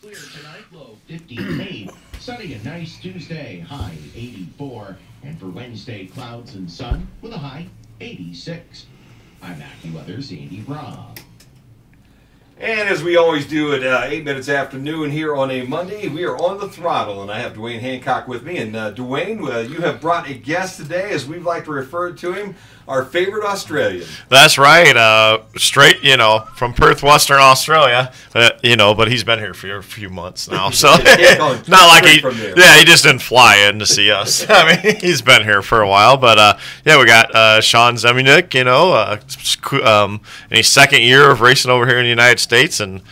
Clear tonight, low 58. Sunny and nice Tuesday, high 84. And for Wednesday, clouds and sun with a high 86. I'm AccuWeather's Andy Robb. And as we always do at 8 minutes after noon here on a Monday, we are on the throttle, and I have Dwayne Hancock with me. And Dwayne, you have brought a guest today, as we like to refer to him, our favorite Australian. That's right. Straight, from Perth, Western Australia. But he's been here for a few months now, so not like he just didn't fly in to see us. I mean, he's been here for a while. But we got Sean Zeminick, in his second year of racing over here in the United States, and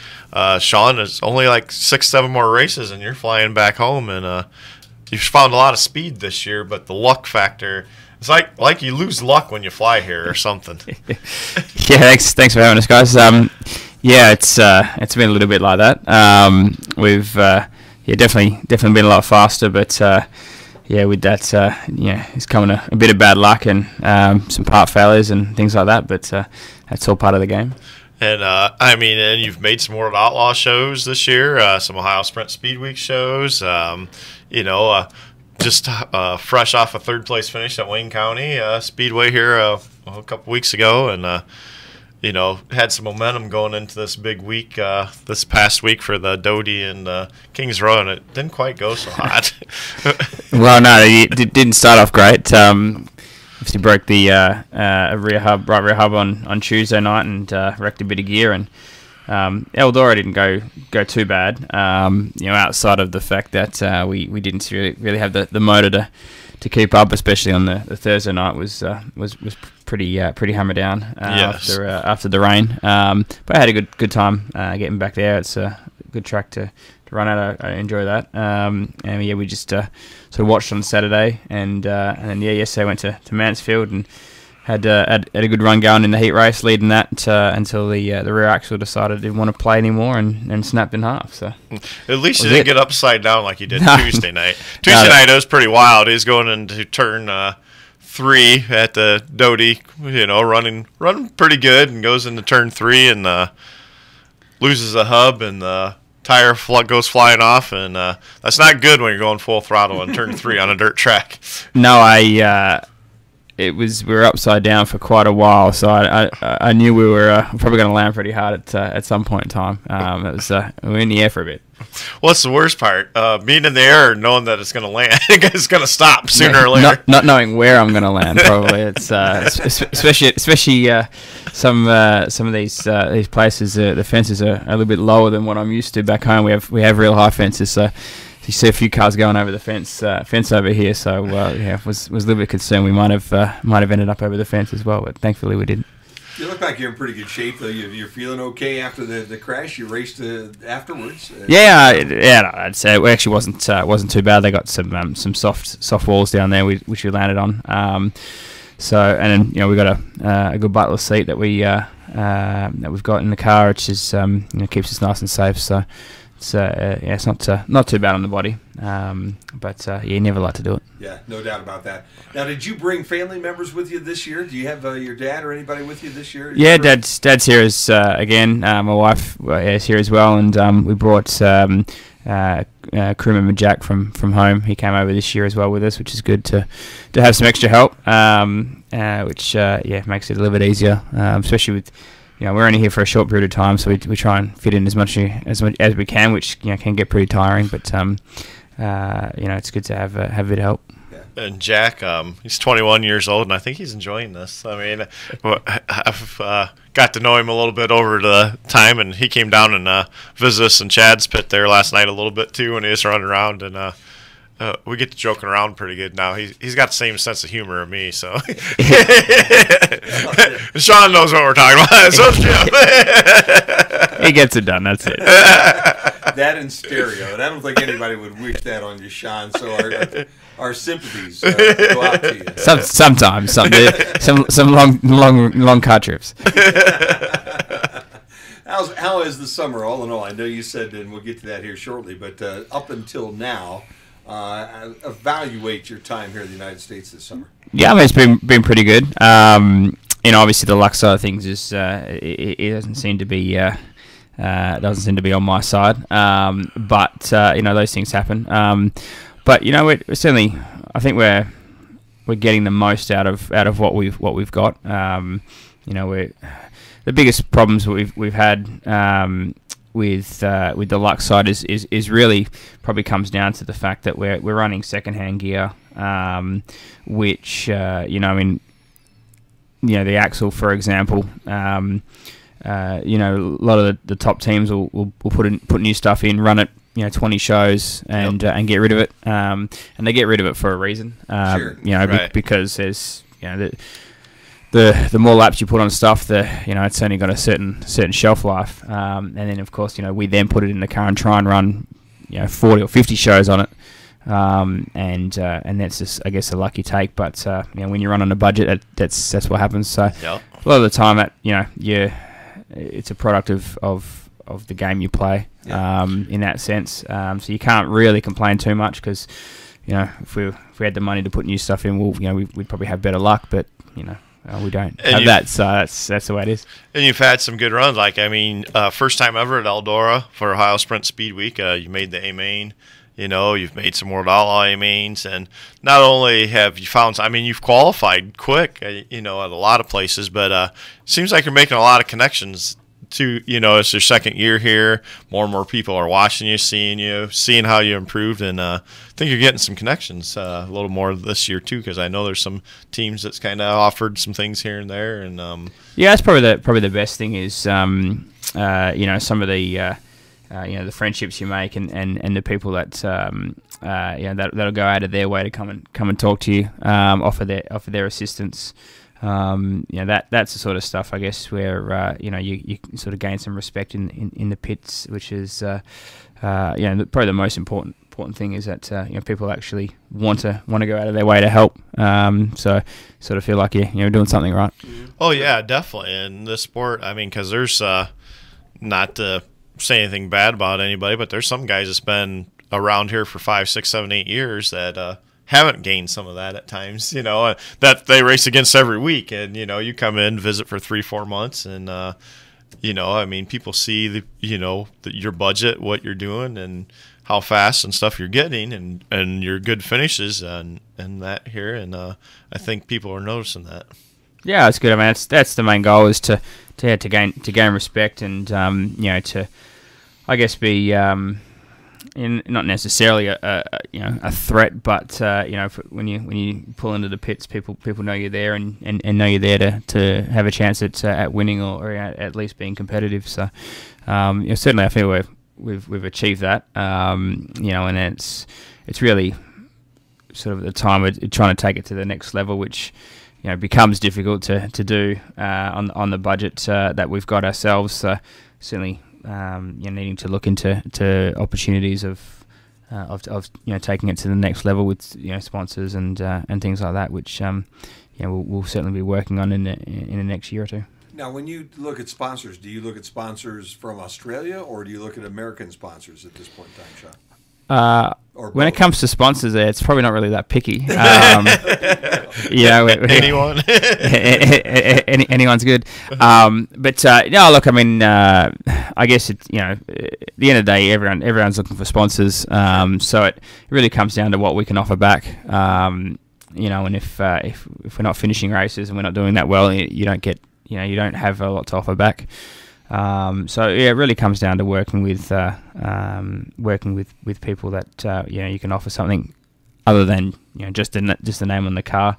Sean is only like 6-7 more races, and you're flying back home, and you've found a lot of speed this year, but the luck factor. It's like you lose luck when you fly here or something. Yeah, thanks for having us, guys. It's been a little bit like that. We've definitely been a lot faster, but with that, it's coming a bit of bad luck and some part failures and things like that. But that's all part of the game. And and you've made some World Outlaw shows this year, some Ohio Sprint Speed Week shows. Just fresh off a third place finish at Wayne County Speedway here a couple weeks ago, and had some momentum going into this big week this past week for the Doty and Kings Row, and it didn't quite go so hot. Well, no, it didn't start off great. Obviously broke the right rear hub on Tuesday night and wrecked a bit of gear, and Eldora didn't go too bad. Outside of the fact that we didn't really have the motor to keep up, especially on the Thursday night was pretty hammer down after the rain. But I had a good time getting back there. It's a good track to run at. I enjoy that. We just sort of watched on Saturday, and then yesterday went to Mansfield and had a good run going in the heat race, leading that until the rear axle decided it didn't want to play anymore and snapped in half. So at least you didn't get upside down like you did Tuesday night. Tuesday night it was pretty wild. He's going into turn 3 at the Doty, running pretty good, and goes into turn 3 and loses a hub, and the tire goes flying off, and that's not good when you're going full throttle on turn 3 on a dirt track. No, we were upside down for quite a while, so I knew we were probably going to land pretty hard at some point in time. We were in the air for a bit. What's the worst part? Being in the air or knowing that it's going to land? It's going to stop sooner or later. Not knowing where I'm going to land, probably. It's especially some of these places. The fences are a little bit lower than what I'm used to back home. We have real high fences, so you see a few cars going over the fence over here. So was a little bit concerned we might have ended up over the fence as well, but thankfully we didn't. You look like you're in pretty good shape, though. You're feeling okay after the crash. You raced afterwards. I'd say it actually wasn't too bad. They got some soft walls down there which we landed on. And then we got a good butler seat that we've got in the car, which is keeps us nice and safe. So it's not too bad on the body, but you never like to do it. Yeah, no doubt about that. Now, did you bring family members with you this year? Do you have your dad or anybody with you this year? Yeah, Dad's here again. My wife is here as well, and we brought crew member Jack from home. He came over this year as well with us, which is good to have some extra help, which makes it a little bit easier, especially with. We're only here for a short period of time, so we try and fit in as much as we can, which can get pretty tiring. But it's good to have a bit of help. And Jack, he's 21 years old, and I think he's enjoying this. I mean, I've got to know him a little bit over the time, and he came down and visited us in Chad's pit there last night a little bit too when he was running around, and we get to joking around pretty good now. He's got the same sense of humor as me, so Sean knows what we're talking about. So he gets it done. That's it. That in stereo, and I don't think anybody would wish that on you, Sean. So our sympathies go out to you. Sometimes some long car trips. How is the summer all in all? I know you said, and we'll get to that here shortly, but up until now. Evaluate your time here in the United States this summer. Yeah, I mean, it's been pretty good. Obviously the luck side of things is it doesn't seem to be doesn't seem to be on my side. But you know, those things happen. But you know, we're certainly, I think we're getting the most out of what we've got. You know, the biggest problems we've had with the Lux side is really probably comes down to the fact that we're running secondhand gear, which you know, I mean, you know, the axle, for example. You know, a lot of the top teams will put new stuff in, run it, you know, 20 shows and get rid of it. And they get rid of it for a reason. Sure. You know, Right. because there's, you know, the more laps you put on stuff, you know, it's only got a certain shelf life. And then of course, you know, we then put it in the car and try and run, you know, 40 or 50 shows on it. And that's just, I guess, a lucky take. But you know, when you run on a budget, that's what happens. So Yep. a lot of the time, you know, it's a product of the game you play. In that sense, so you can't really complain too much because, you know, if we had the money to put new stuff in, we'd probably have better luck. But you know, we don't have that, so that's the way it is. And you've had some good runs. Like, I mean, first time ever at Eldora for Ohio Sprint Speed Week. You made the A main. You know, you've made some World Outlaw A mains, and not only have you found, I mean, you've qualified quick. You know, at a lot of places, but it seems like you're making a lot of connections. To, you know, it's your second year here. More and more people are watching you, seeing how you improved, and I think you're getting some connections a little more this year too. Because I know there's some teams that's kind of offered some things here and there, and yeah, that's probably the best thing is you know, some of the you know, the friendships you make and the people that you know, that'll go out of their way to come and talk to you, offer their assistance. You know, that's the sort of stuff, I guess, where you know, you sort of gain some respect in the pits, which is you know, probably the most important thing is that you know, people actually want to go out of their way to help. So sort of feel like you're doing something right. oh yeah, definitely. In this sport, I mean, because there's not to say anything bad about anybody, but there's some guys that's been around here for 5, 6, 7, 8 years that haven't gained some of that at times, you know, that they race against every week. And, you know, you come in, visit for 3, 4 months, and, you know, I mean, people see, you know, your budget, what you're doing, and how fast and stuff you're getting, and your good finishes and that here. And I think people are noticing that. Yeah, it's good. I mean, that's the main goal is to gain respect and, you know, to, I guess, be not necessarily a threat, but you know, when you pull into the pits, people know you're there and know you're there to have a chance at winning or at least being competitive. So you know, certainly I feel we've achieved that. You know, and it's really sort of the time we're trying to take it to the next level, which, you know, becomes difficult to do on the budget that we've got ourselves. So certainly. You know, needing to look into opportunities of you know, taking it to the next level with, you know, sponsors and things like that, which you know, we'll certainly be working on in the next year or two. Now, when you look at sponsors, do you look at sponsors from Australia or do you look at American sponsors at this point in time, Sean? When it comes to sponsors, it's probably not really that picky. You know, Anyone? anyone's good. But no, look, I mean, I guess it, you know, at the end of the day, everyone's looking for sponsors. So it really comes down to what we can offer back. You know, and if we're not finishing races and we're not doing that well, you don't get, you know, you don't have a lot to offer back. So yeah, it really comes down to working with people that you know, you can offer something other than, you know, just the name on the car.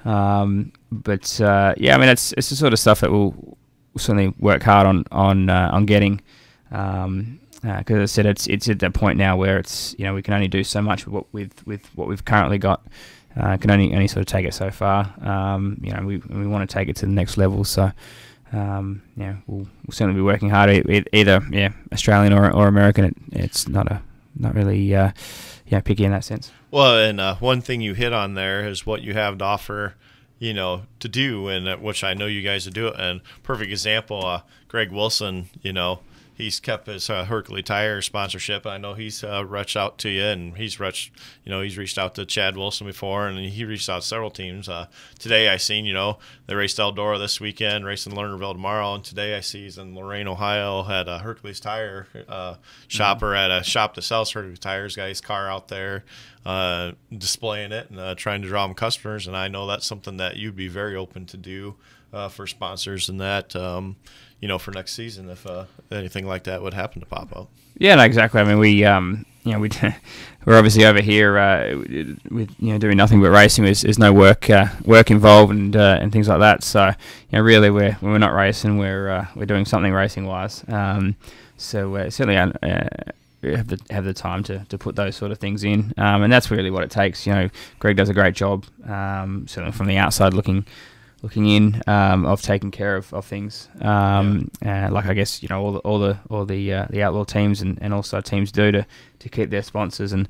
But yeah, I mean, it's the sort of stuff that we'll certainly work hard on getting. Because as I said, it's at that point now where it's, you know, we can only do so much with what we've currently got. Can only sort of take it so far. You know, we want to take it to the next level. So. Yeah, we'll certainly be working hard either Australian or American. It's not really picky in that sense. Well, and one thing you hit on there is what you have to offer, you know, to do, and which I know you guys do it. And perfect example, Greg Wilson, you know, he's kept his Hercules Tire sponsorship. I know he's reached out to you, and he's reached out to Chad Wilson before, and he reached out to several teams. Today I seen, they raced Eldora this weekend, racing Lernerville tomorrow, and today I see he's in Lorain, Ohio, had a Hercules Tire shopper at a shop that sells Hercules Tires. Got his car out there displaying it and trying to draw them customers, and I know that's something that you'd be very open to do for sponsors and that, for next season if anything like that would happen to pop up. Yeah, no, exactly. I mean, we're obviously over here with doing nothing but racing. There's no work involved and things like that. So really, when we're not racing, we're doing something racing wise. So certainly we have the time to put those sort of things in, and that's really what it takes. Greg does a great job, certainly from the outside looking in, of taking care of things. Like I guess all the outlaw teams and also teams do to keep their sponsors, and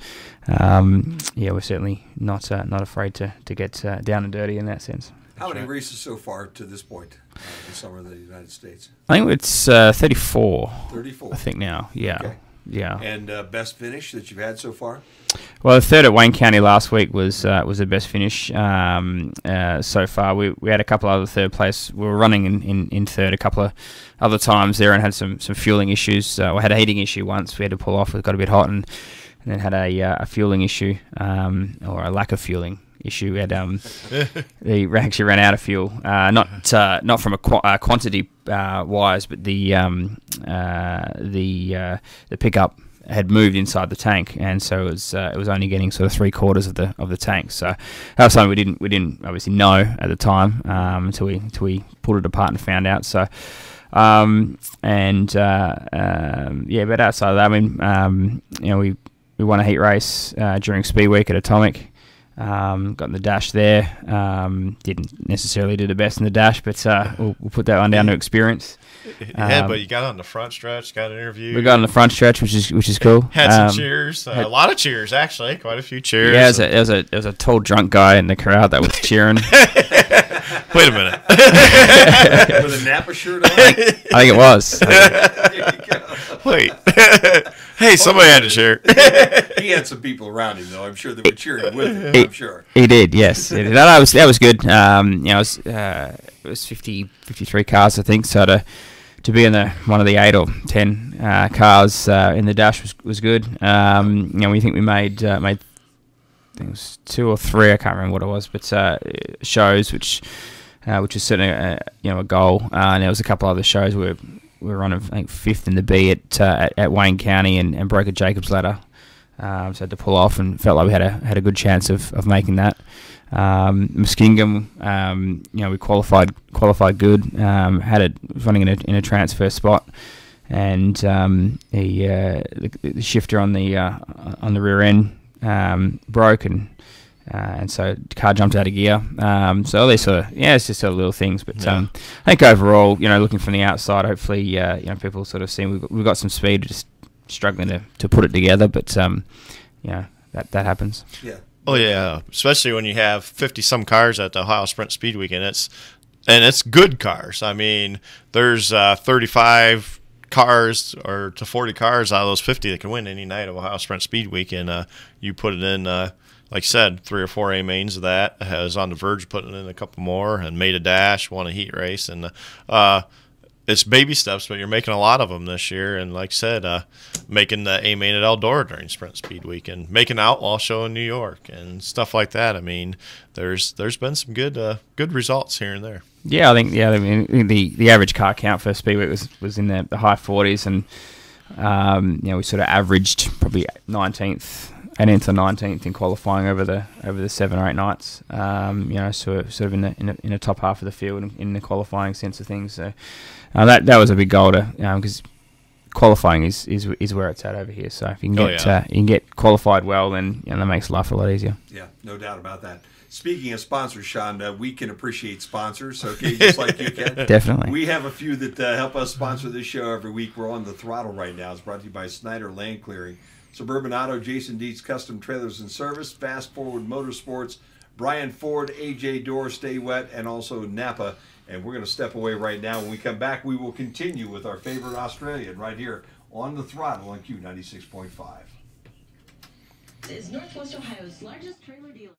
we're certainly not afraid to get down and dirty in that sense. How many races so far to this point in summer in the United States? I think it's 34. 34. I think now. Yeah. Okay. Yeah. And best finish that you've had so far? Well, the third at Wayne County last week was the best finish so far. We had a couple other third place. We were running in third a couple of other times there and had some fueling issues. We had a heating issue once. We had to pull off. It got a bit hot and then had a fueling issue or a lack of fueling issue. We had they actually ran out of fuel. Not from a quantity wise, but the pickup had moved inside the tank, and so it was only getting sort of 3/4 of the tank. So that was something we didn't obviously know at the time until we pulled it apart and found out. So but outside of that, I mean, we won a heat race during Speed Week at Atomic. Got in the dash there. Didn't necessarily do the best in the dash, but we'll put that one down to experience. Yeah, but you got on the front stretch, got an interview. We got on the front stretch, which is cool. Had some cheers, a lot of cheers actually, quite a few cheers. Yeah, there was a tall drunk guy in the crowd that was cheering. Wait a minute. With a Napa shirt on? I think it was. There you go. Wait. Hey, somebody had to cheer. He had some people around him, though. I'm sure they were cheering with him. I'm sure he did. Yes, no, that was good. It was 53 cars, I think. So to be in one of the 8 or 10 cars in the dash was good. We think we made I think it was 2 or 3. I can't remember what it was, but shows which is certainly a goal. And there was a couple other shows where we were on, I think, 5th in the B at Wayne County and broke a Jacob's ladder. So I had to pull off and felt like we had a good chance of making that. Muskingum, we qualified good. Had it running in a transfer spot, and the shifter on the rear end broke, and so the car jumped out of gear. So all these it's just sort of little things. But I think overall, looking from the outside, hopefully, people sort of see we've got some speed, just struggling to put it together. But that happens. Yeah. Oh yeah, especially when you have 50-some cars at the Ohio Sprint Speed Weekend. It's good cars. I mean, there's 35 cars or to 40 cars out of those 50 that can win any night of Ohio Sprint Speed Weekend. You put it in, like I said, 3 or 4 A mains of that. I was on the verge of putting in a couple more and made a dash, won a heat race, and it's baby steps, but you're making a lot of them this year. And like I said, making the A main at Eldora during Sprint Speed Week and making the Outlaw Show in New York and stuff like that. I mean, there's been some good results here and there. Yeah, I think the average car count for Speed Week was in the high 40s, and we sort of averaged probably 18th or 19th in qualifying over the 7 or 8 nights. So sort of in the top half of the field in the qualifying sense of things. So that was a big goal to because qualifying is where it's at over here. So if you can get qualified well, then that makes life a lot easier. Yeah, no doubt about that. Speaking of sponsors, Sean, we can appreciate sponsors, okay, just like you can. Definitely. We have a few that help us sponsor this show every week. We're on the throttle right now. It's brought to you by Snyder Land Clearing, Suburban Auto, Jason Dietz Custom Trailers and Service, Fast Forward Motorsports, Brian Ford, AJ Door, Stay Wet, and also Napa And we're going to step away right now. When we come back, we will continue with our favorite Australian right here on the throttle on Q96.5. Is Northwest Ohio's largest trailer dealer.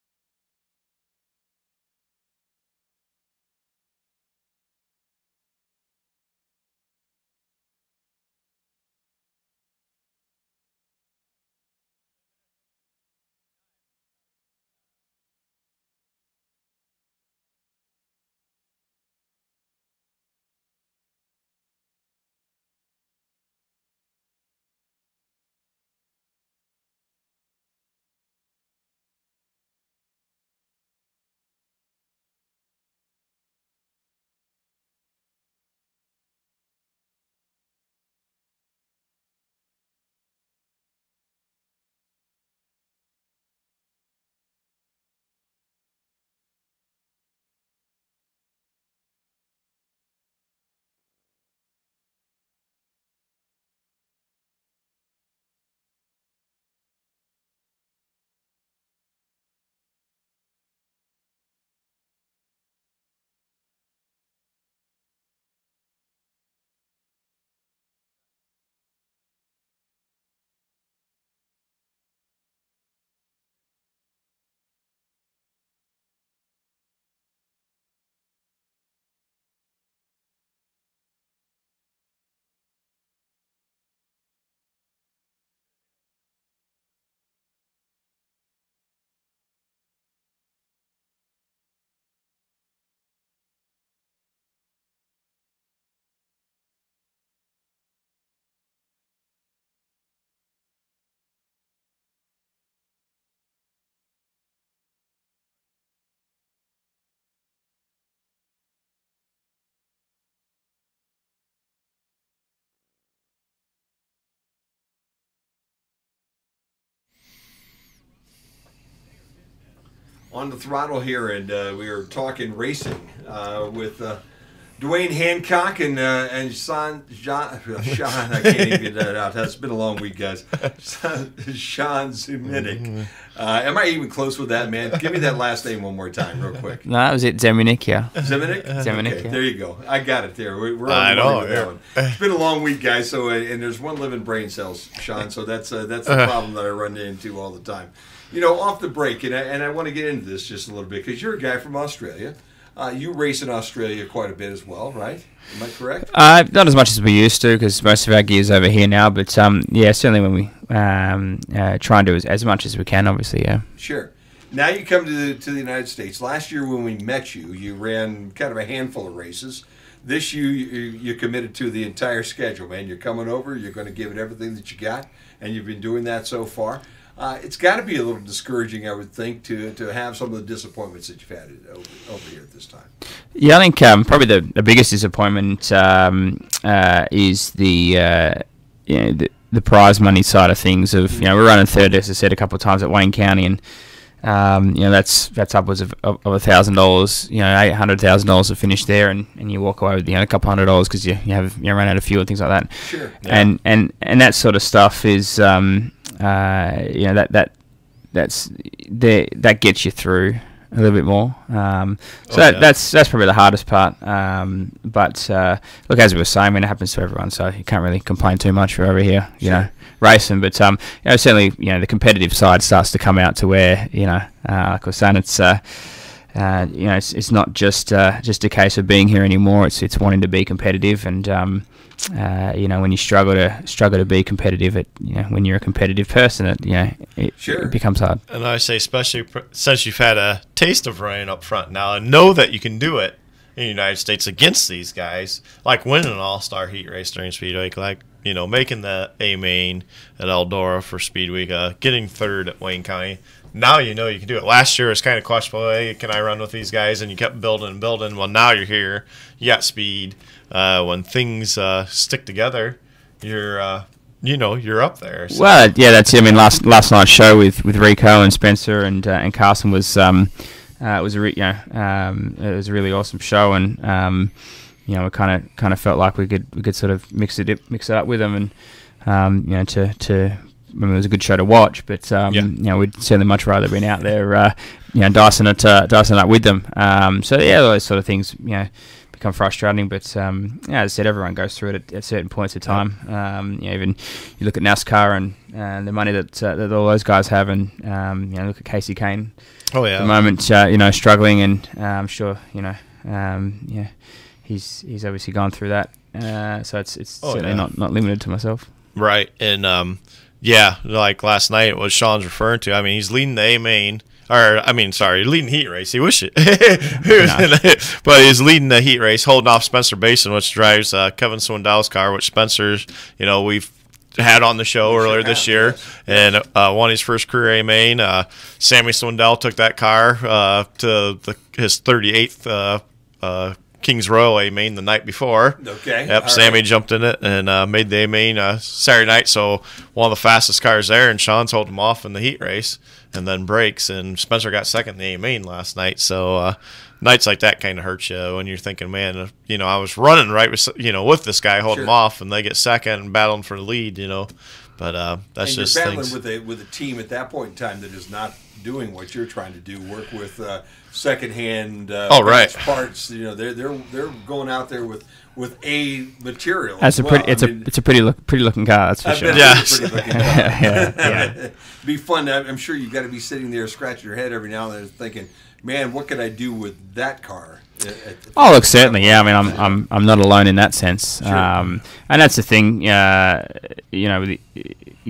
On the throttle here, and we are talking racing with Dwayne Hancock and Sean. I can't even get that out. It's been a long week, guys. Sean Ziminik. Am I even close with that, man? Give me that last name one more time, real quick. No, that was it. Ziminik, yeah. Ziminik? Ziminik, Okay, yeah. there you go. I got it there. We're on I the know, money with that one. It's been a long week, guys. So, and there's one living brain cells, Sean. So that's the problem that I run into all the time. You know, off the break, and I want to get into this just a little bit because you're a guy from Australia. You race in Australia quite a bit as well, right? Am I correct? Not as much as we used to because most of our gear's over here now. But yeah, certainly when we try and do as much as we can, obviously, yeah. Sure. Now you come to the United States. Last year when we met you, you ran kind of a handful of races. This year you committed to the entire schedule, man. You're coming over. You're going to give it everything that you got, and you've been doing that so far. It's got to be a little discouraging, I would think, to have some of the disappointments that you've had over here at this time. Yeah, I think probably the biggest disappointment is the prize money side of things. Of we're running third, as I said a couple of times at Wayne County, and that's upwards of $1,000. $800,000 to finish there, and you walk away with a couple $100 because you run out of fuel and things like that. Sure. Yeah. And that sort of stuff is that gets you through a little bit more. That's probably the hardest part. But look, as we were saying, it happens to everyone, so you can't really complain too much. We're over here, racing. But certainly, the competitive side starts to come out to where like I was saying, it's it's not just a case of being here anymore. It's wanting to be competitive, and when you struggle to be competitive, when you're a competitive person, it becomes hard. And I say, especially since you've had a taste of running up front now, and know that you can do it in the United States against these guys, like winning an all-star heat race during Speed Week, like making the A main at Eldora for Speed Week, getting third at Wayne County. Now you can do it. Last year it was kind of questionable. Hey, can I run with these guys? And you kept building and building. Well, now you're here. You got speed. When things stick together, you're up there. So. Well, yeah, that's it. I mean, last night's show with Rico and Spencer and Carson was it was a really awesome show, and we kind of felt like we could sort of mix it up with them, and it was a good show to watch, but we'd certainly much rather been out there, dicing it up with them. So yeah, those sort of things, become frustrating. But as I said, everyone goes through it at certain points of time. Even you look at NASCAR and the money that all those guys have, and look at Casey Kane. Oh yeah. At the moment, struggling, and I'm sure he's obviously gone through that. So it's certainly not limited to myself. Right, and like last night, what Sean's referring to. I mean, he's leading the A main, leading heat race. He wish it, but he's leading the heat race, holding off Spencer Basin, which drives Kevin Swindell's car, which Spencer's, we've had on the show earlier this year, and won his first career A main. Sammy Swindell took that car to his 38th. Kings Royal A main the night before. Okay. Yep. Sammy jumped in it and made the A main Saturday night. So one of the fastest cars there, and Sean's holding him off in the heat race, and then breaks. And Spencer got second in the A main last night. So nights like that kind of hurt you when you're thinking, man, I was running right with this guy holding him off, and they get second and battling for the lead. But that's and just you're battling things. with a team at that point in time that is not doing what you're trying to do. Work with secondhand parts. They're going out there with A material. It's a pretty looking car. That's for sure. Yeah. Yeah. Be fun. I'm sure you've got to be sitting there scratching your head every now and then, thinking, "Man, what could I do with that car?" Oh, look, certainly, yeah. I mean, I'm not alone in that sense. Sure. And that's the thing,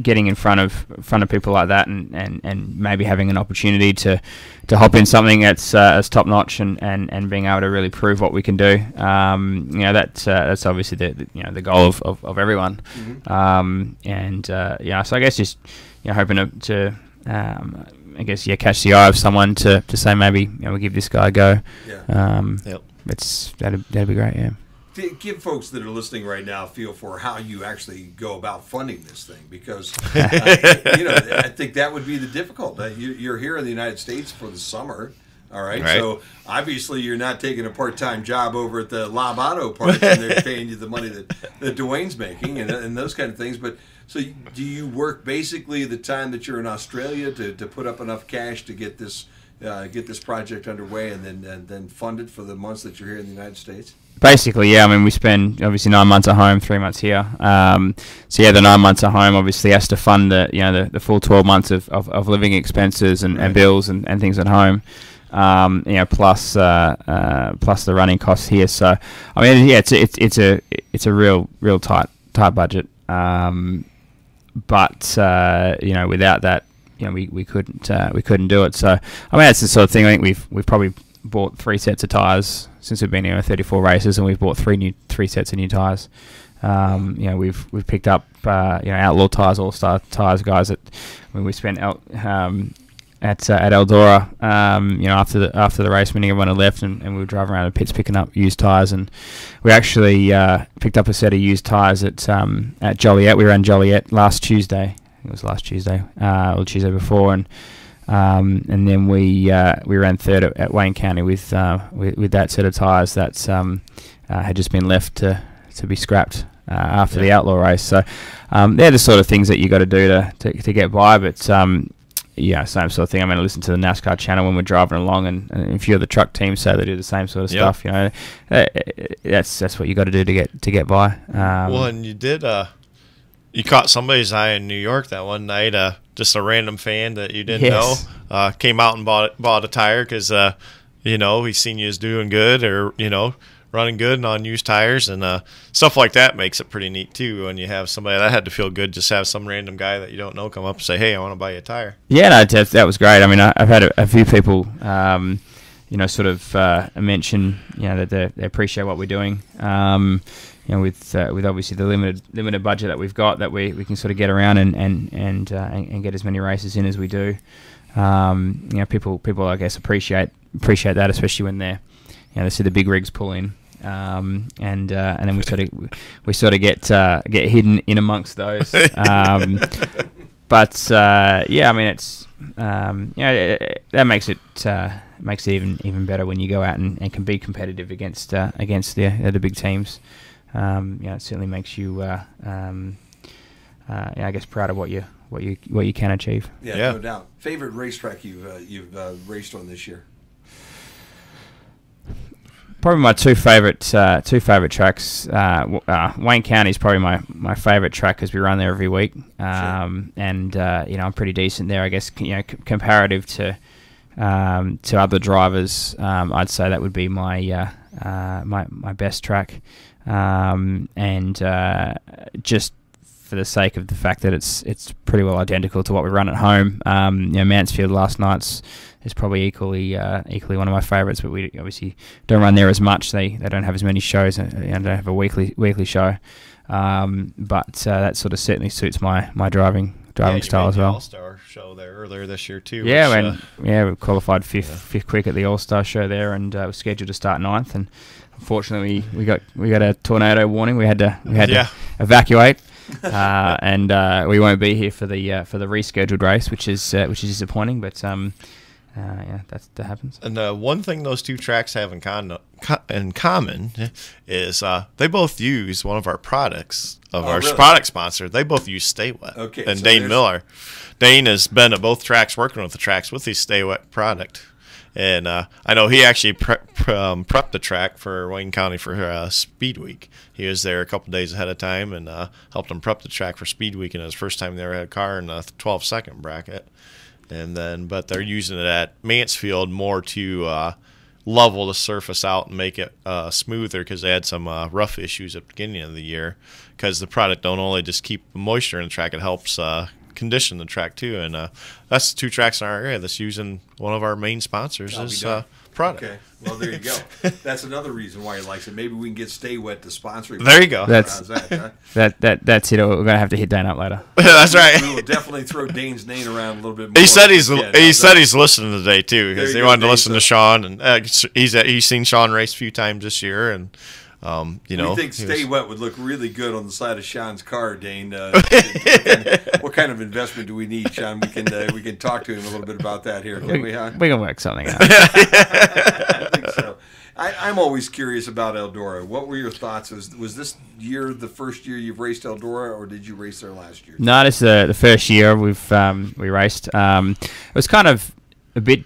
getting in front of people like that, and maybe having an opportunity to hop in something that's as top notch, and being able to really prove what we can do. That's obviously the goal of everyone. Mm-hmm. So I guess just hoping to catch the eye of someone to say maybe we give this guy a go. Yeah. That'd be great. Yeah. Give folks that are listening right now a feel for how you actually go about funding this thing, because I think that would be the difficult. You're here in the United States for the summer. All right. So obviously you're not taking a part-time job over at the Lob Auto Parts, and they're paying you the money that Dwayne's making and those kind of things. But so do you work basically the time that you're in Australia to put up enough cash to get this project underway, and then fund it for the months that you're here in the United States? Basically, yeah. I mean, we spend obviously 9 months at home, 3 months here. The 9 months at home obviously has to fund the full 12 months of living expenses and bills and things at home. Plus the running costs here. So I mean, yeah, it's a real tight budget. But without that, we couldn't do it. So I mean, that's the sort of thing. I think we've probably bought 3 sets of tires since we've been here 34 races, and we've bought 3 sets of new tires. We've picked up Outlaw tires, All Star tires, guys. We spent at Eldora, after the race, when everyone had left, and we were driving around the pits picking up used tires, and we actually picked up a set of used tires at Joliet. We ran Joliet last Tuesday. It was last Tuesday, or Tuesday before, and then we ran third at Wayne County with that set of tires that had just been left to be scrapped after the Outlaw race. So they're the sort of things that you got to do to get by, but. Same sort of thing. I mean, I listen to the NASCAR channel when we're driving along, and a few of the truck teams say they do the same sort of stuff. That's what you got to do to get by. And you did. You caught somebody's eye in New York that one night. Just a random fan that you didn't know came out and bought a tire because he seen you as doing good, or running good and on used tires, and stuff like that makes it pretty neat too. When you have somebody that had to feel good, just have some random guy that you don't know come up and say, "Hey, I want to buy you a tire." Yeah, no, that was great. I mean, I've had a few people, mention, that they appreciate what we're doing. With obviously the limited budget that we've got, that we can sort of get around and get as many races in as we do. People I guess appreciate that, especially when they see the big rigs pull in. And then we sort of get hidden in amongst those. I mean, it's that makes it even better when you go out and can be competitive against the big teams. It certainly makes you I guess proud of what you can achieve. Yeah, no doubt. Favorite racetrack you've raced on this year? Probably my two favorite tracks. Wayne County is probably my favorite track because we run there every week, and I'm pretty decent there. I guess comparative to other drivers, I'd say that would be my my best track, and just for the sake of the fact that it's pretty well identical to what we run at home. Mansfield last night's is probably equally one of my favourites, but we obviously don't run there as much. They don't have as many shows and don't have a weekly show. But that sort of certainly suits my driving style as well. All-Star show there earlier this year too. Yeah, we qualified fifth quick at the All-Star show there, and was scheduled to start 9th. And unfortunately, we got a tornado warning. We had to evacuate. And we won't be here for the rescheduled race, which is disappointing. But that happens. And one thing those two tracks have in common is they both use one of our products of our product sponsor. They both use Stay Wet. Okay, and so Dane Miller. Dane has been at both tracks working with the tracks with the Stay Wet product. And I know he actually prepped the track for Wayne County for Speed Week. He was there a couple days ahead of time and helped him prep the track for Speed Week, and it was the first time they ever had a car in the 12-second bracket. But they're using it at Mansfield more to level the surface out and make it smoother, because they had some rough issues at the beginning of the year. Because the product don't only just keep moisture in the track, it helps condition the track too, and that's two tracks in our area that's using one of our main sponsors as product. Okay, well there you go. That's another reason why he likes it. Maybe we can get Stay Wet to sponsor him. There you go. That's that's it. We're gonna have to hit Dane up later. That's right. We will definitely throw Dane's name around a little bit more. He said he's listening today too, because he wanted to listen to Sean, and he's seen Sean race a few times this year, and. We think Stay Wet would look really good on the side of Sean's car, Dane. What kind of investment do we need, Sean? We can talk to him a little bit about that here, can we? Huh? We can work something out. I think so. I'm always curious about Eldora. What were your thoughts? Was this year the first year you've raced Eldora, or did you race there last year? No, this is the first year we raced. It was kind of a bit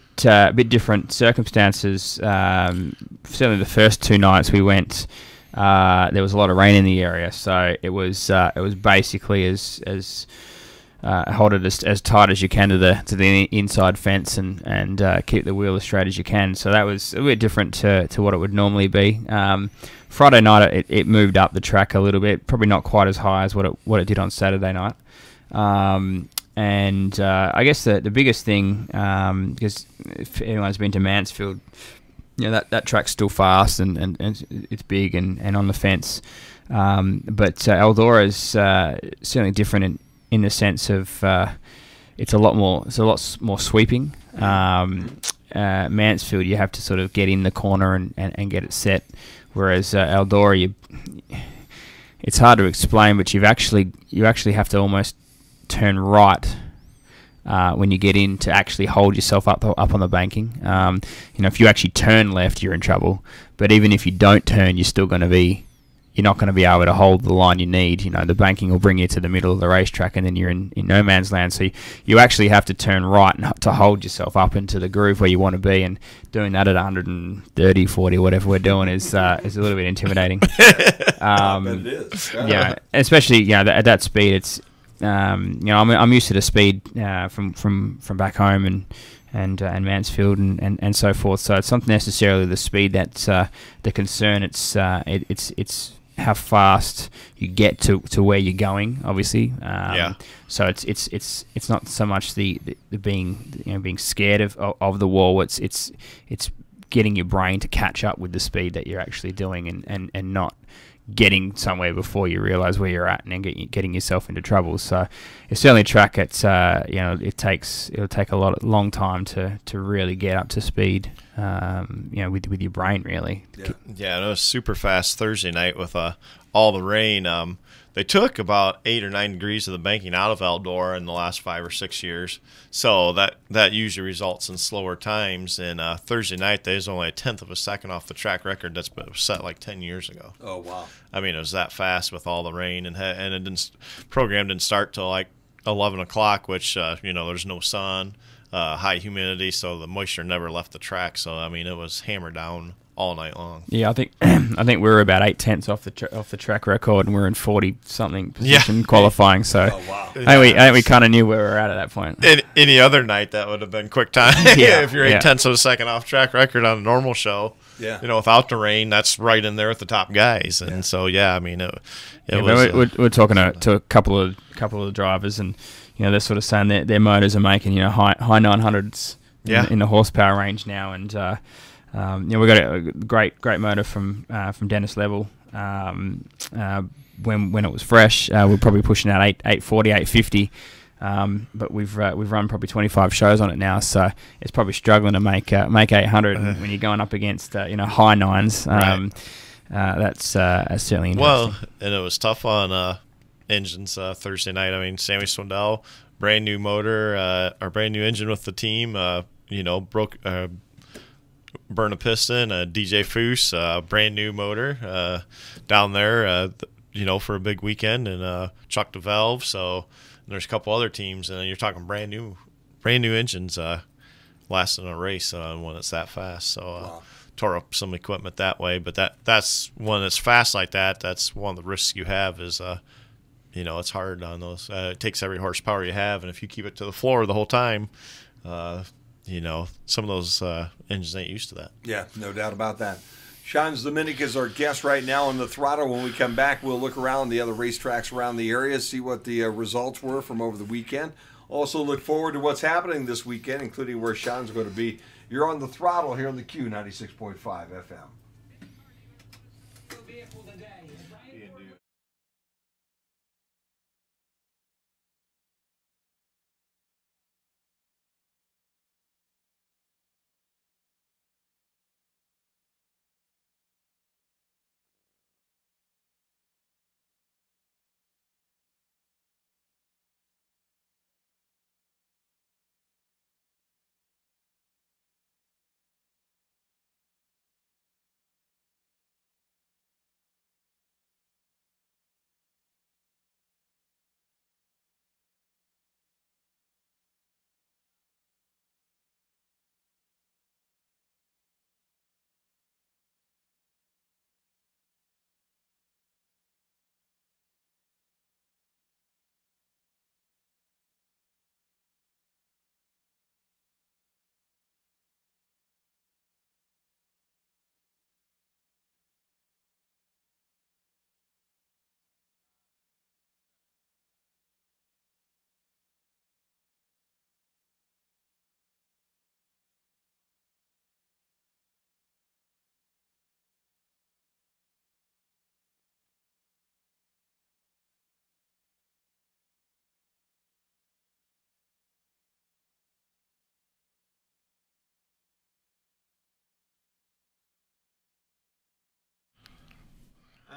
different circumstances. Certainly the first two nights we went, there was a lot of rain in the area, so it was basically as hold it as tight as you can to the inside fence and keep the wheel as straight as you can. So that was a bit different to what it would normally be. Friday night it moved up the track a little bit, probably not quite as high as what it did on Saturday night. And I guess the biggest thing, because if anyone's been to Mansfield, that track's still fast and it's big and on the fence. But Eldora is certainly different in the sense of it's a lot more sweeping. Mansfield, you have to sort of get in the corner and get it set, whereas Eldora, it's hard to explain, but you actually have to almost turn right when you get in to actually hold yourself up on the banking. If you actually turn left, you're in trouble. But even if you don't turn, you're not going to be able to hold the line you need. The banking will bring you to the middle of the racetrack, and then you're in no man's land. So you actually have to turn right to hold yourself up into the groove where you want to be. And doing that at 130, 40, whatever we're doing is a little bit intimidating. I bet it is. Yeah, especially at that speed, it's. I'm used to the speed from back home and Mansfield and so forth. So it's not necessarily the speed that's the concern. It's how fast you get to where you're going. Obviously, So it's not so much the being scared of the wall. It's getting your brain to catch up with the speed that you're actually doing and not getting somewhere before you realise where you're at and then getting yourself into trouble. So it's certainly a track that's it'll take a long time to really get up to speed with your brain, really. Yeah, it was super fast Thursday night with all the rain. They took about 8 or 9 degrees of the banking out of Eldora in the last 5 or 6 years, so that usually results in slower times. And Thursday night, there's only a 1/10 of a second off the track record that's been set like 10 years ago. Oh wow! I mean, it was that fast with all the rain, and program didn't start till like 11 o'clock, which there's no sun, high humidity, so the moisture never left the track. So I mean, it was hammered down all night long. Yeah, I think I think we were about 8/10 off the track record, and we're in 40 something position qualifying. So Oh, wow. I think we kind of knew where we were at that point. Any other night that would have been quick time. Yeah, If you're 8/10 of a second off track record on a normal show, Yeah. without the rain, that's right in there with the top guys. And so I mean, it was. We're talking to a couple of drivers, and they're sort of saying that their motors are making high 900s in the horsepower range now, and we got a great motor from Dennis Level. When it was fresh, we're probably pushing out 840, 850. But we've run probably 25 shows on it now, so it's probably struggling to make 800 when you're going up against high nines. That's certainly interesting. Well, and it was tough on engines Thursday night. I mean, Sammy Swindell, brand new motor, or brand new engine with the team. Broke. Burn a piston, DJ Foose, brand new motor down there, for a big weekend, and chucked a valve. So there's a couple other teams, and you're talking brand new engines lasting a race when it's that fast. So Wow. Tore up some equipment that way. But that's when it's fast like that. That's one of the risks you have is it's hard on those. It takes every horsepower you have, and if you keep it to the floor the whole time. Some of those engines ain't used to that. Yeah, no doubt about that. Sean Zdominik is our guest right now on the throttle. When we come back, we'll look around the other racetracks around the area, see what the results were from over the weekend. Also look forward to what's happening this weekend, including where Sean's going to be. You're on the throttle here on the Q 96.5 FM.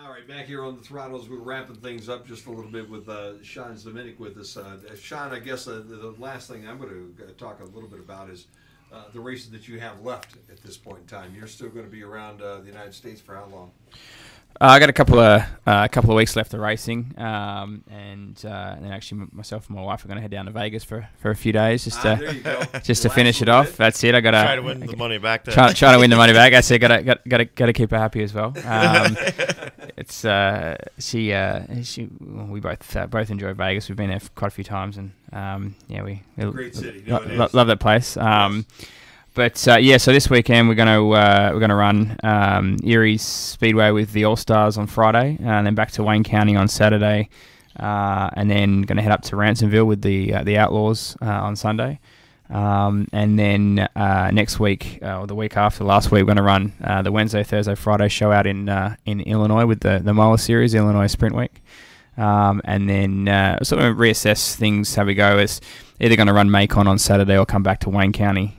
All right, back here on the throttles, we're wrapping things up just a little bit with Sean Zdominik with us. Sean, I guess the last thing I'm going to talk a little bit about is the races that you have left at this point in time. You're still going to be around the United States for how long? I got a couple of weeks left of racing, and then actually myself and my wife are going to head down to Vegas for a few days There you go. just to finish it off. That's it. I got Try to win the money back. Try to win the money back. That's it. Got to keep her happy as well. It's we both enjoy Vegas. We've been there quite a few times, and we Great city. No, love that place. But so this weekend we're gonna run Erie Speedway with the All Stars on Friday, and then back to Wayne County on Saturday, and then gonna head up to Ransomville with the Outlaws on Sunday, and then next week or the week after last week we're gonna run the Wednesday, Thursday, Friday show out in Illinois with the Mower Series, Illinois Sprint Week. And then sort of reassess things how we go. It's either going to run Macon on Saturday or come back to Wayne County,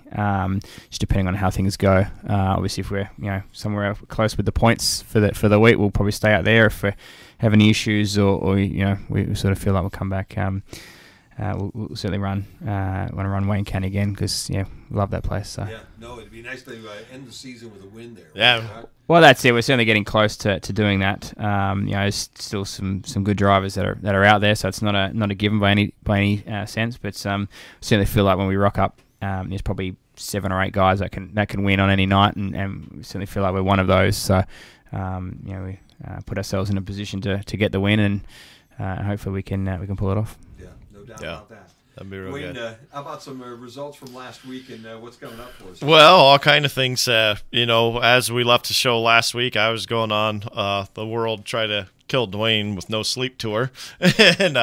just depending on how things go. Obviously, if we're somewhere close with the points for the week, we'll probably stay out there. If we have any issues or we sort of feel like we'll come back, we'll certainly want to run Wayne County again because love that place. So. Yeah, no, it'd be nice to end the season with a win there. Yeah. Right? Well, that's it. We're certainly getting close to doing that. There's still some good drivers that are out there, so it's not a given by any sense. But certainly feel like when we rock up there's probably 7 or 8 guys that can win on any night, and we certainly feel like we're one of those. So we put ourselves in a position to get the win, and hopefully we can pull it off. Yeah, no doubt about that. That'd be real Wayne, good. how about some results from last week and what's coming up for us? Well, all kind of things. As we left the show last week, I was going on the World Try to Kill Dwayne with No Sleep tour, and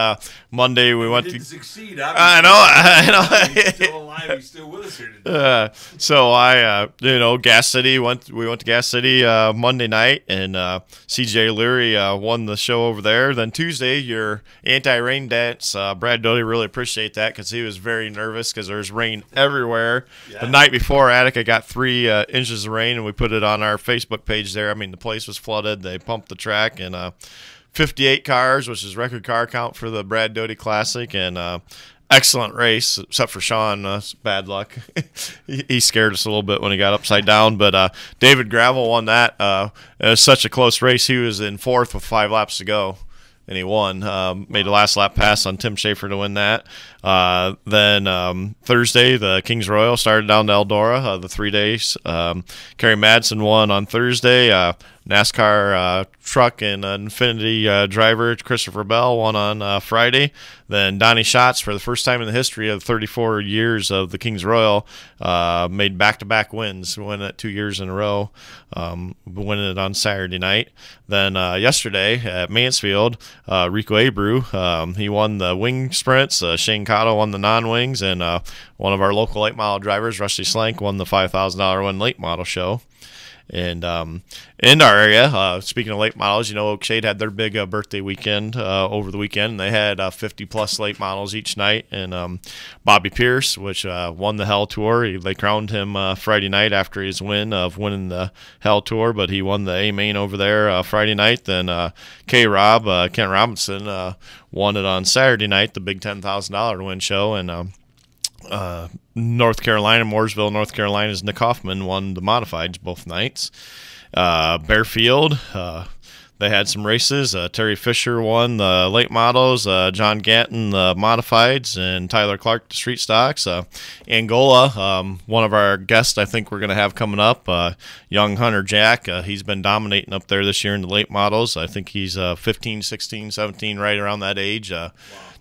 Monday we went to succeed. I know. He's still alive. He's still with us here today. So Gas City we went to Gas City Monday night, and CJ Leary won the show over there. Then Tuesday, your anti-rain dance, Brad Doty, really appreciate that because he was very nervous because there's rain everywhere. Yeah. The night before, Attica got 3 inches of rain, and we put it on our Facebook page there. I mean, the place was flooded. They pumped the track, and 58 cars, which is record car count for the Brad Doty Classic, and excellent race, except for Sean. Bad luck. He scared us a little bit when he got upside down, but David Gravel won that. It was such a close race. He was in 4th with 5 laps to go, and he won. Made the last lap pass on Tim Schaefer to win that. Then Thursday, the Kings Royal started down to Eldora, the 3 days. Kerry Madsen won on Thursday. NASCAR truck and Infinity driver Christopher Bell won on Friday. Then Donnie Schatz, for the first time in the history of 34 years of the Kings Royal, made back-to-back wins, win it 2 years in a row, winning it on Saturday night. Then yesterday at Mansfield, Rico Abreu, he won the wing sprints. Shane Cotto won the non-wings, and one of our local late model drivers, Rusty Slank, won the $5,000 win late model show. And in our area, speaking of late models, Oak Shade had their big birthday weekend over the weekend. And they had 50-plus late models each night. And Bobby Pierce, which won the Hell Tour, they crowned him Friday night after his win of winning the Hell Tour. But he won the A-Main over there Friday night. Then K-Rob, Kent Robinson, won it on Saturday night, the big $10,000 win show. And North Carolina, Mooresville, North Carolina's Nick Hoffman won the modifieds both nights. Bearfield, they had some races. Terry Fisher won the late models, John Ganton the modifieds, and Tyler Clark the street stocks. Angola, one of our guests I think we're going to have coming up, young Hunter Jack. He's been dominating up there this year in the late models. I think he's 15, 16, 17, right around that age.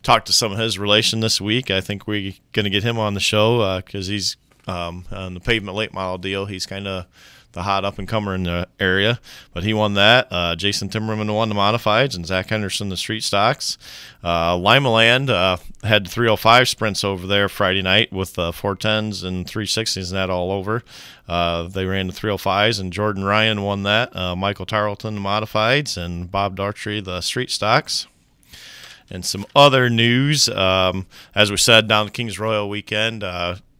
Talked to some of his relation this week. I think we're going to get him on the show because he's on the pavement late model deal. He's kind of the hot up-and-comer in the area. But he won that. Jason Timmerman won the modifieds, and Zach Henderson the street stocks. Limaland had 305 sprints over there Friday night with 410s and 360s and that all over. They ran the 305s, and Jordan Ryan won that. Michael Tarleton the modifieds, and Bob Daughtry the street stocks. And some other news, as we said, down the Kings Royal weekend,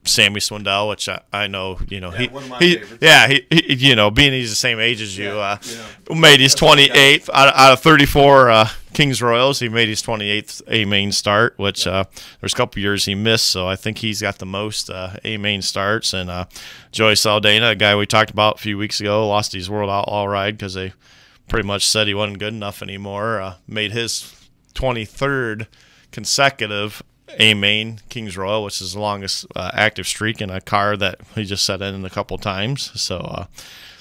Sammy Swindell, which I know, one of my favorites. Being he's the same age as you, made his 28th out of 34 Kings Royals. He made his 28th A-Main start, which there's a couple years he missed, so I think he's got the most A-Main starts. And Joey Saldana, a guy we talked about a few weeks ago, lost his World Outlaw ride because they pretty much said he wasn't good enough anymore, made his 23rd consecutive A-Main Kings Royal, which is the longest active streak in a car that he just sat in a couple times. So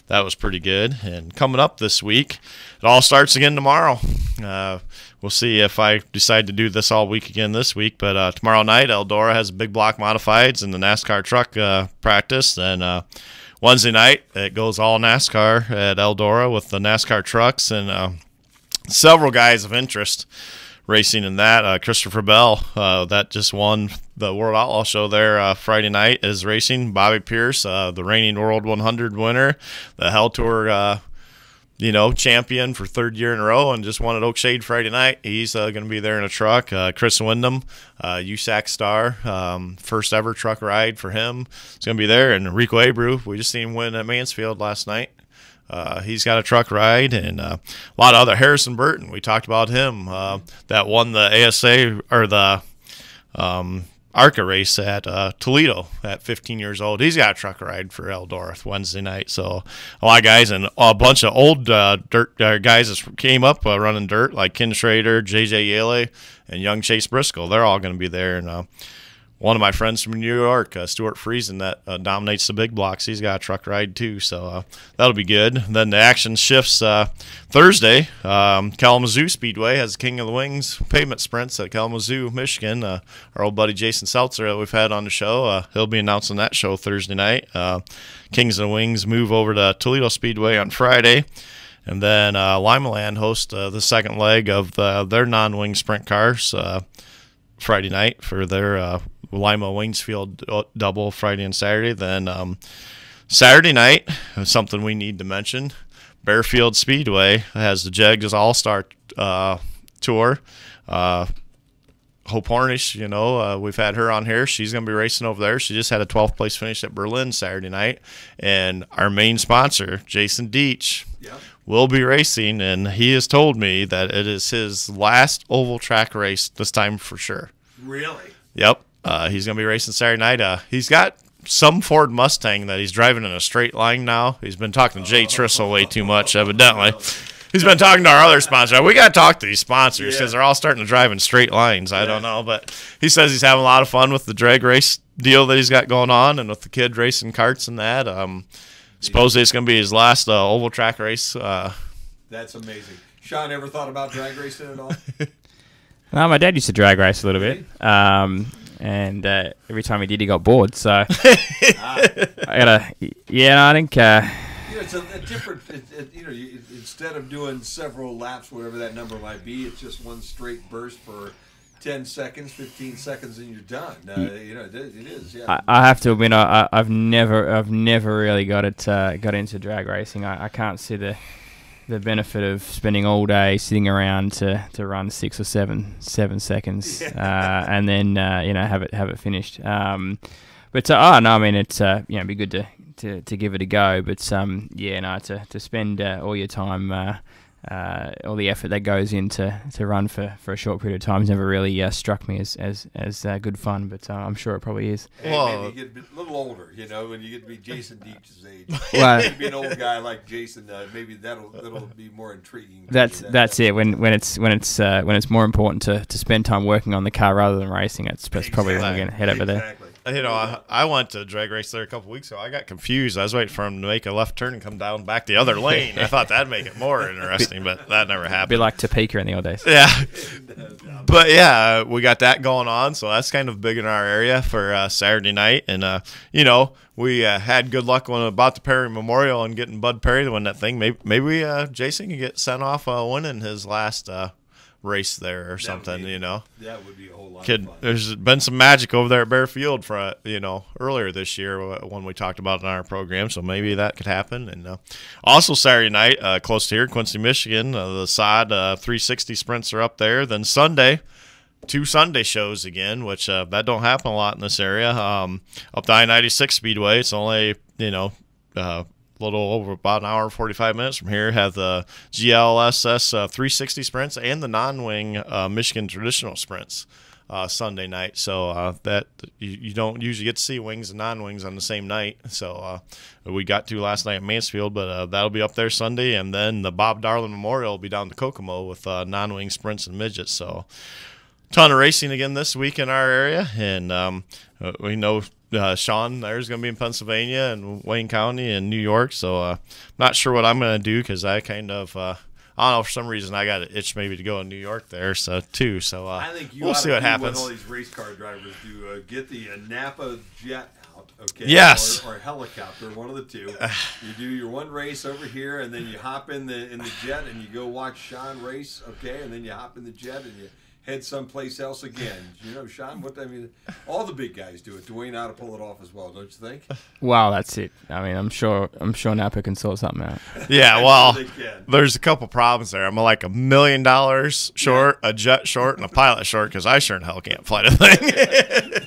that was pretty good. And coming up this week, it all starts again tomorrow. We'll see if I decide to do this all week again this week. But tomorrow night, Eldora has big block modifieds and the NASCAR truck practice. And Wednesday night, it goes all NASCAR at Eldora with the NASCAR trucks and several guys of interest racing in that. Christopher Bell, that just won the World Outlaw Show there Friday night, is racing. Bobby Pierce, the reigning World 100 winner, the Hell Tour champion for 3rd year in a row, and just won at Oak Shade Friday night. He's going to be there in a truck. Chris Wyndham, USAC star, first ever truck ride for him. He's going to be there. And Rico Abreu, we just seen him win at Mansfield last night. He's got a truck ride, and a lot of other. Harrison Burton, we talked about him, that won the ASA or the ARCA race at Toledo at 15 years old. He's got a truck ride for Eldora Wednesday night. So a lot of guys and a bunch of old dirt guys that came up running dirt, like Ken Schrader, JJ Yale, and young Chase Briscoe. They're all going to be there. And one of my friends from New York, Stuart Friesen, that dominates the big blocks. He's got a truck ride too, so that'll be good. Then the action shifts Thursday. Kalamazoo Speedway has King of the Wings pavement sprints at Kalamazoo, Michigan. Our old buddy Jason Seltzer that we've had on the show, he'll be announcing that show Thursday night. Kings of the Wings move over to Toledo Speedway on Friday. And then Limaland hosts the second leg of their non-wing sprint cars Friday night for their Lima Waynesfield double Friday and Saturday. Then Saturday night, something we need to mention, Bearfield Speedway has the Jegs All-Star Tour. Hope Hornish, we've had her on here. She's going to be racing over there. She just had a 12th place finish at Berlin Saturday night. And our main sponsor, Jason Deach, will be racing, and he has told me that it is his last oval track race this time for sure. Really? Yep. He's going to be racing Saturday night. He's got some Ford Mustang that he's driving in a straight line now. He's been talking to Jay Trissel way too much, evidently. He's been talking to our other sponsor. We got to talk to these sponsors because they're all starting to drive in straight lines. I don't know, but he says he's having a lot of fun with the drag race deal that he's got going on and with the kid racing karts and that. Supposedly it's going to be his last oval track race. That's amazing. Sean, ever thought about drag racing at all? No, my dad used to drag race a little bit, and every time he did, he got bored. So I think. It's a different. Instead of doing several laps, whatever that number might be, it's just one straight burst for 10 seconds, 15 seconds, and you're done. It is. Yeah. I have to admit, I've never really got into drag racing. I can't see the benefit of spending all day sitting around to run 6 or 7 seconds, and then have it finished. But it's it'd be good to give it a go. But to spend all your time. All the effort that goes into run for a short period of time has never really struck me as good fun, but I'm sure it probably is. Hey, maybe you get a little older, when you get to be Jason Deach's age. Maybe an old guy like Jason, maybe that'll be more intriguing. That's it. When it's more important to spend time working on the car rather than racing, that's probably when we're going to head over there. I went to drag race there a couple weeks ago. I got confused. I was waiting for him to make a left turn and come down back the other lane. I thought that'd make it more interesting, but that never happened. A bit like Topeka in the old days. Yeah. But, we got that going on, so that's kind of big in our area for Saturday night. And, we had good luck about the Perry Memorial and getting Bud Perry to win that thing. Maybe Jason can get sent off winning his last race there or something, That would be a whole lot of fun. There's been some magic over there at Bearfield for earlier this year when we talked about it in our program, so maybe that could happen. And also Saturday night, close to here, Quincy, Michigan, the SOD 360 sprints are up there. Then Sunday, 2 Sunday shows again, which that don't happen a lot in this area. Up to I-96 Speedway, it's only a little over about an hour and 45 minutes from here, have the GLSS 360 sprints and the non-wing Michigan traditional sprints Sunday night. So that you don't usually get to see wings and non-wings on the same night. So we got to last night at Mansfield, but that'll be up there Sunday. And then the Bob Darlin Memorial will be down to Kokomo with non-wing sprints and midgets. So ton of racing again this week in our area. And we know Sean there's going to be in Pennsylvania and Wayne County and New York, so not sure what I'm going to do because I kind of I don't know, for some reason I got an itch maybe to go in New York there too. So I think we'll see what happens. What all these race car drivers do, get the Napa jet out, okay? Yes. Or helicopter, one of the two. You do your one race over here, and then you hop in the jet and you go watch Sean race, okay? And then you hop in the jet and you head someplace else again. Sean, all the big guys do it. Dwayne ought to pull it off as well, don't you think? Wow, that's it. I'm sure Napa can sort something out. Yeah, well, there's a couple problems there. I'm like $1 million short, a jet short, and a pilot short because I sure in hell can't fly the thing.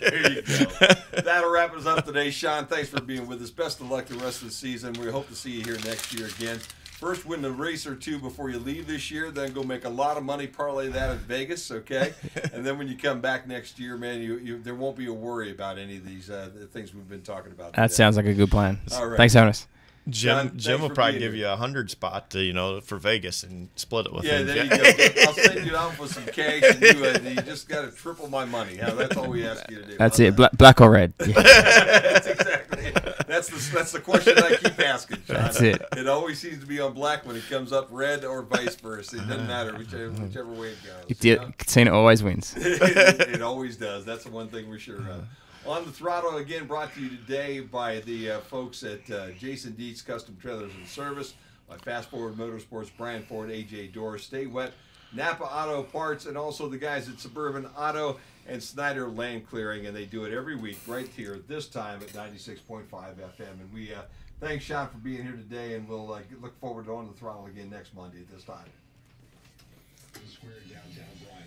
There you go. That'll wrap us up today. Sean, thanks for being with us. Best of luck the rest of the season. We hope to see you here next year again. First, win a race or two before you leave this year. Then go make a lot of money, parlay that in Vegas, okay? And then when you come back next year, man, there won't be a worry about any of these things we've been talking about today. That sounds like a good plan. All right. Thanks for having us. John, Jim will for probably being give here. you a 100 spot, for Vegas and split it with Yeah, him. there you go. I'll send you out with some cash, and you just got to triple my money. That's all we ask you to do. That's How's it. that? Black or red. Yeah. That's exactly it. That's the question I keep asking, John. That's it. It always seems to be on black when it comes up red or vice versa. It doesn't matter whichever way it goes. Casino always wins. It always does. That's the one thing we're sure of. On the Throttle, again, brought to you today by the folks at Jason Dietz Custom Trailers and Service, by Fast Forward Motorsports, Brian Ford, AJ Doors, Stay Wet, Napa Auto Parts, and also the guys at Suburban Auto and Snyder Land Clearing, and they do it every week right here at this time at 96.5 FM. And we thanks, Sean, for being here today, and we'll look forward to On the Throttle again next Monday at this time. Square downtown Bryan.